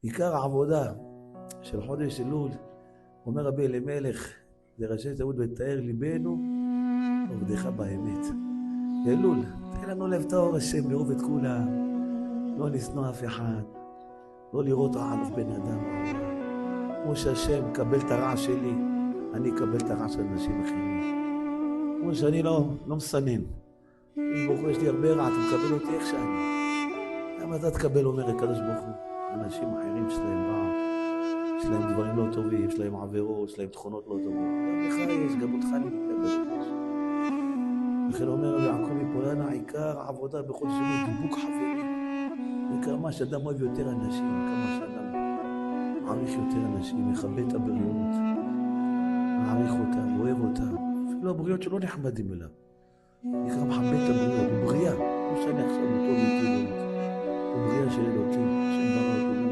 עיקר העבודה של חודש אלול, אומר רבי אלימלך, זה ראשי תיבות ותאר ליבנו, עובדך באמת. אלול, תן לנו לב טהור השם, לאהוב את כולם, לא לשנוא אף אחד, לא לראות רע על אף בן אדם. כמו שהשם קבל את הרע שלי, אני אקבל את הרע של אנשים אחרים. כמו שאני לא מסנן. אם ברוך הוא יש לי הרבה רע, אתה מקבל אותי איך שאני. למה אתה תקבל, אומר הקדוש ברוך הוא? אנשים אחרים שלהם רע, יש להם דברים לא טובים, יש להם עבירות, יש להם תכונות לא טובות. גם לך יש, גם אותך אני מקבל. לכן אומר רבי יעקב מפולנה, עיקר העבודה בכל שני דיבוק חברים. עיקר מה שאדם אוהב יותר אנשים, כמה שאדם מעריך יותר אנשים, מכבד את הבריאות, מעריך אותם, אוהב אותם. אפילו הבריאות שלא נחמדים אליו. עיקר מכבד את הבריאות, הוא בריאה. לא משנה עכשיו אותו ואיתי לא. הוא בריאה של אלוקים, שם ברא אותו.